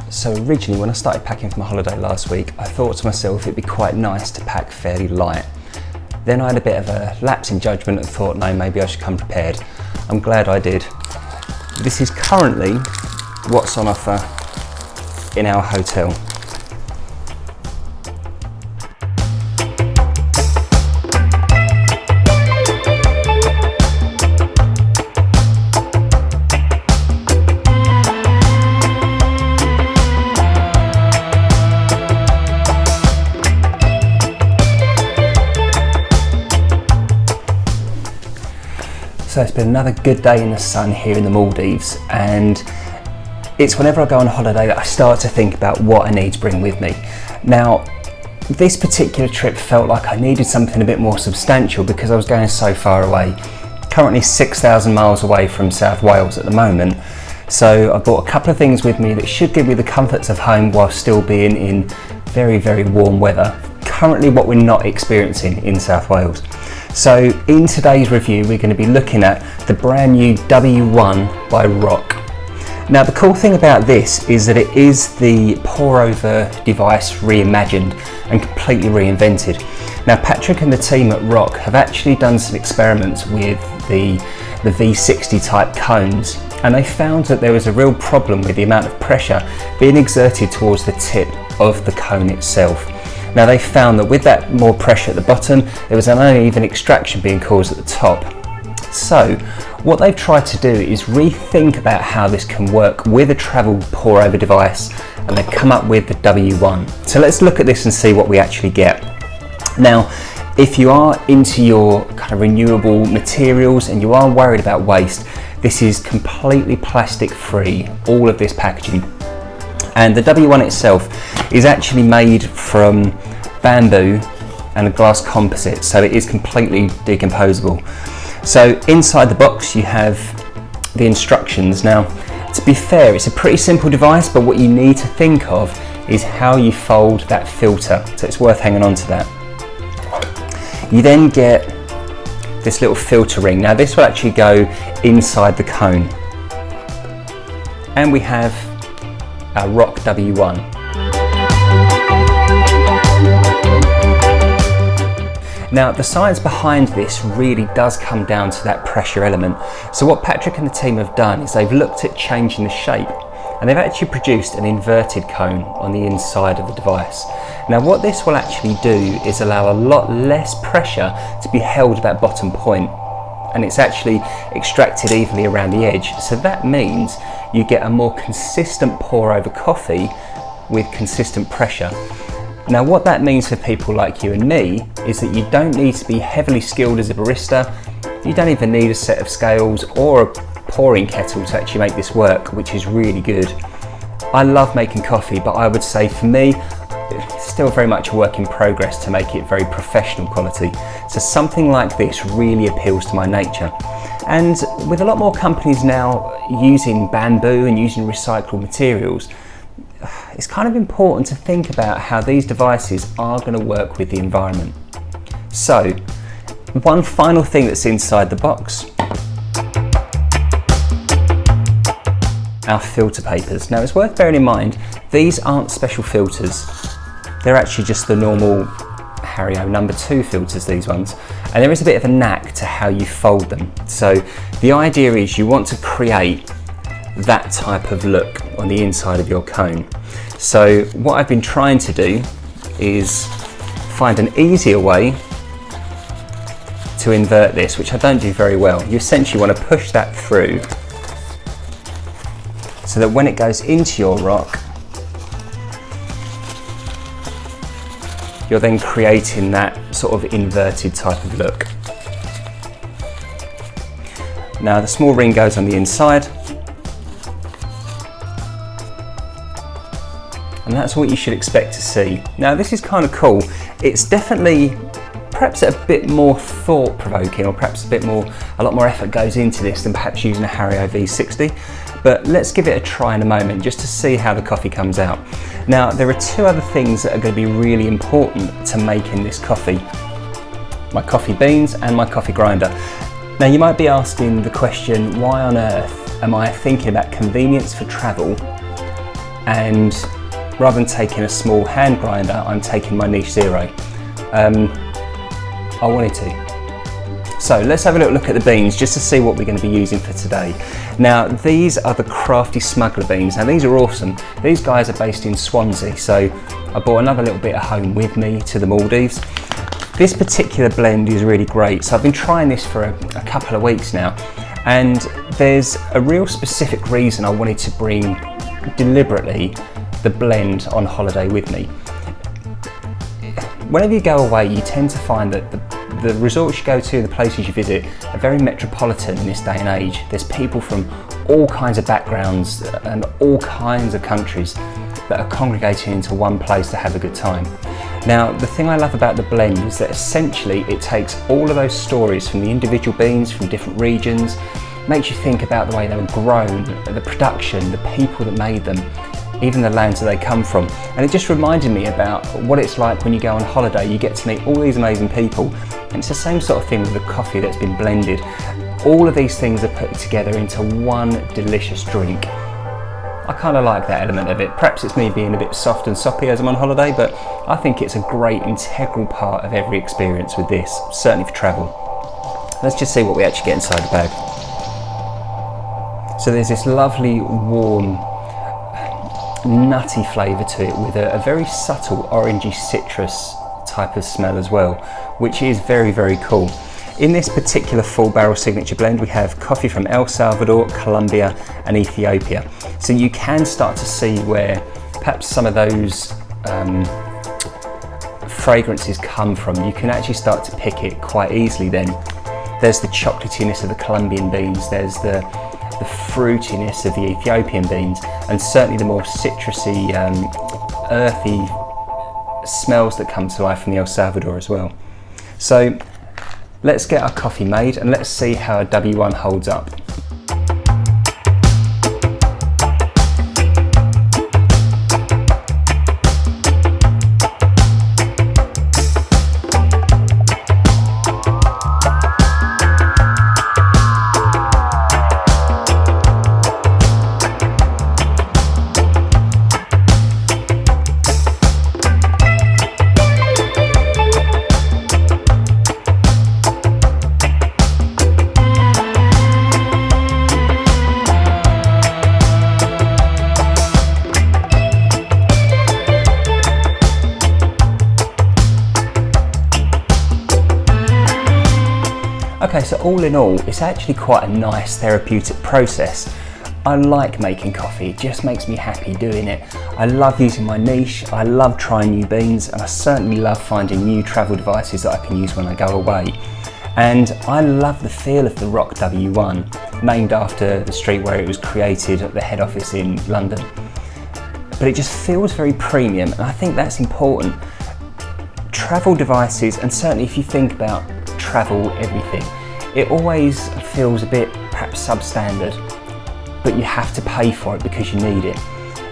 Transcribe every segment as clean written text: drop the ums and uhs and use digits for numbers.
So originally when I started packing for my holiday last week, I thought to myself it'd be quite nice to pack fairly light. Then I had a bit of a lapse in judgment and thought, no, maybe I should come prepared. I'm glad I did. This is currently what's on offer in our hotel. So it's been another good day in the sun here in the Maldives, and it's whenever I go on holiday that I start to think about what I need to bring with me. Now, this particular trip felt like I needed something a bit more substantial because I was going so far away. Currently 6,000 miles away from South Wales at the moment. So I brought a couple of things with me that should give me the comforts of home while still being in very, very warm weather. Currently what we're not experiencing in South Wales. So in today's review, we're going to be looking at the brand new W1 by ROK. Now the cool thing about this is that it is the pour over device reimagined and completely reinvented. Now Patrick and the team at ROK have actually done some experiments with the V60 type cones, and they found that there was a real problem with the amount of pressure being exerted towards the tip of the cone itself. Now they found that with that more pressure at the bottom, there was an uneven extraction being caused at the top. So what they've tried to do is rethink about how this can work with a travel pour over device, and they've come up with the W1. So let's look at this and see what we actually get. Now, if you are into your kind of renewable materials and you are worried about waste, this is completely plastic free, all of this packaging. And the W1 itself is actually made from bamboo and a glass composite, so it is completely decomposable. So inside the box you have the instructions. Now, to be fair, it's a pretty simple device, but what you need to think of is how you fold that filter, so it's worth hanging on to that. You then get this little filter ring. Now this will actually go inside the cone. And we have our ROK W1. Now the science behind this really does come down to that pressure element. So what Patrick and the team have done is they've looked at changing the shape, and they've actually produced an inverted cone on the inside of the device. Now what this will actually do is allow a lot less pressure to be held at that bottom point, and it's actually extracted evenly around the edge. So that means you get a more consistent pour over coffee with consistent pressure. Now what that means for people like you and me is that you don't need to be heavily skilled as a barista. You don't even need a set of scales or a pouring kettle to actually make this work, which is really good. I love making coffee, but I would say for me, it's still very much a work in progress to make it very professional quality. So something like this really appeals to my nature. And with a lot more companies now using bamboo and using recycled materials, it's kind of important to think about how these devices are going to work with the environment. So, one final thing that's inside the box, our filter papers. Now it's worth bearing in mind, these aren't special filters. They're actually just the normal Hario #2 filters, these ones. And there is a bit of a knack to how you fold them. So the idea is you want to create that type of look on the inside of your cone. So what I've been trying to do is find an easier way to invert this, which I don't do very well. You essentially want to push that through so that when it goes into your ROK, you're then creating that sort of inverted type of look. Now the small ring goes on the inside, and that's what you should expect to see. Now this is kind of cool. It's definitely perhaps a bit more thought-provoking, or perhaps a lot more effort goes into this than perhaps using a Hario V60. But let's give it a try in a moment just to see how the coffee comes out. Now there are two other things that are going to be really important to making this coffee. My coffee beans and my coffee grinder. Now you might be asking the question, why on earth am I thinking about convenience for travel and rather than taking a small hand grinder, I'm taking my niche zero. I wanted to. So let's have a little look at the beans just to see what we're going to be using for today. Now these are the Crafty Smuggler beans. Now these are awesome. These guys are based in Swansea, so I brought another little bit of home with me to the Maldives. This particular blend is really great. So I've been trying this for a couple of weeks now, and there's a real specific reason I wanted to bring deliberately the blend on holiday with me. Whenever you go away, you tend to find that the resorts you go to, the places you visit, are very metropolitan in this day and age. There's people from all kinds of backgrounds and all kinds of countries that are congregating into one place to have a good time. Now, the thing I love about the blend is that essentially it takes all of those stories from the individual beans from different regions, makes you think about the way they were grown, the production, the people that made them, even the lands that they come from. And it just reminded me about what it's like when you go on holiday. You get to meet all these amazing people, and it's the same sort of thing with the coffee that's been blended. All of these things are put together into one delicious drink. I kind of like that element of it. Perhaps it's me being a bit soft and soppy as I'm on holiday, but I think it's a great integral part of every experience with this, certainly for travel. Let's just see what we actually get inside the bag. So there's this lovely warm nutty flavour to it with a very subtle orangey citrus type of smell as well, which is very, very cool. In this particular full barrel signature blend, we have coffee from El Salvador, Colombia and Ethiopia. So you can start to see where perhaps some of those fragrances come from. You can actually start to pick it quite easily then. There's the chocolatiness of the Colombian beans, there's the fruitiness of the Ethiopian beans, and certainly the more citrusy, earthy smells that come to life from the El Salvador as well. So let's get our coffee made and let's see how a W1 holds up. Okay, so all in all, it's actually quite a nice therapeutic process. I like making coffee, it just makes me happy doing it. I love using my niche, I love trying new beans, and I certainly love finding new travel devices that I can use when I go away. And I love the feel of the ROK W1, named after the street where it was created at the head office in London. But it just feels very premium, and I think that's important. Travel devices, and certainly if you think about travel everything, it always feels a bit perhaps substandard, but you have to pay for it because you need it.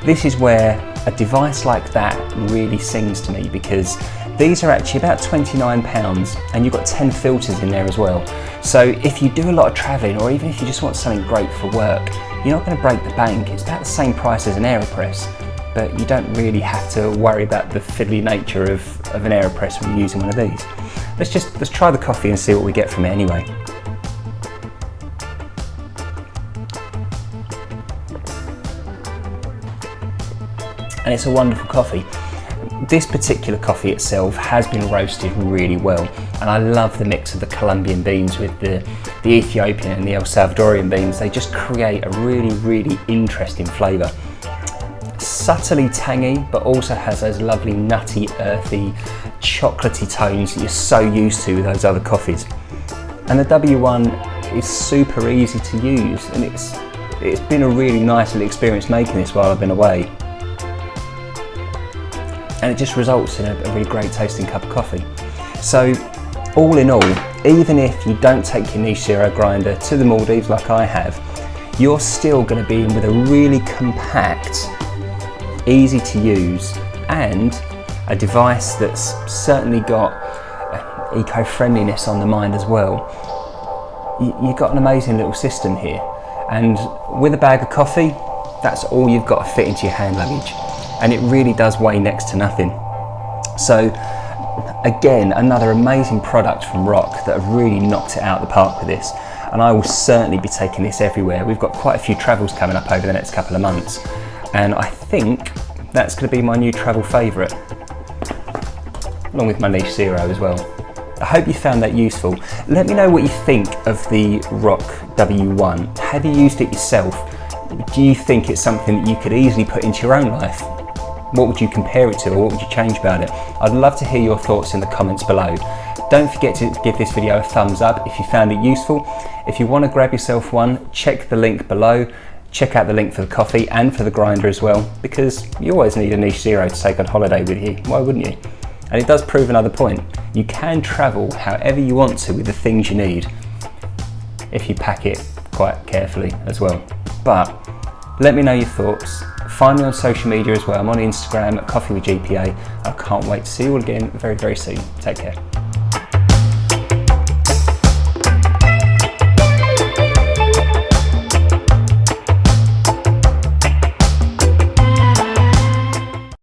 This is where a device like that really sings to me, because these are actually about £29 and you've got 10 filters in there as well. So if you do a lot of travelling, or even if you just want something great for work, you're not going to break the bank. It's about the same price as an AeroPress, but you don't really have to worry about the fiddly nature of an AeroPress when you're using one of these. Let's try the coffee and see what we get from it anyway. And it's a wonderful coffee. This particular coffee itself has been roasted really well, and I love the mix of the Colombian beans with the Ethiopian and the El Salvadorian beans. They just create a really, really interesting flavour. Subtly tangy, but also has those lovely nutty, earthy, chocolatey tones that you're so used to with those other coffees. And the W1 is super easy to use, and it's been a really nice little experience making this while I've been away. And it just results in a really great tasting cup of coffee. So all in all, even if you don't take your niche zero grinder to the Maldives like I have, you're still going to be in with a really compact, easy to use, and a device that's certainly got eco-friendliness on the mind as well. You've got an amazing little system here, and with a bag of coffee, That's all you've got to fit into your hand luggage, and it really does weigh next to nothing. So again, another amazing product from ROK that have really knocked it out of the park with this, and I will certainly be taking this everywhere. We've got quite a few travels coming up over the next couple of months, and I think that's going to be my new travel favourite, along with my Niche Zero as well. I hope you found that useful. Let me know what you think of the ROK W1. Have you used it yourself? Do you think it's something that you could easily put into your own life? What would you compare it to, or what would you change about it? I'd love to hear your thoughts in the comments below. Don't forget to give this video a thumbs up if you found it useful. If you want to grab yourself one, check the link below. Check out the link for the coffee and for the grinder as well, because you always need a Niche Zero to take on holiday with you. Why wouldn't you? And it does prove another point. You can travel however you want to with the things you need, if you pack it quite carefully as well. But let me know your thoughts. Find me on social media as well. I'm on Instagram at Coffee with GPA. I can't wait to see you all again very, very soon. Take care.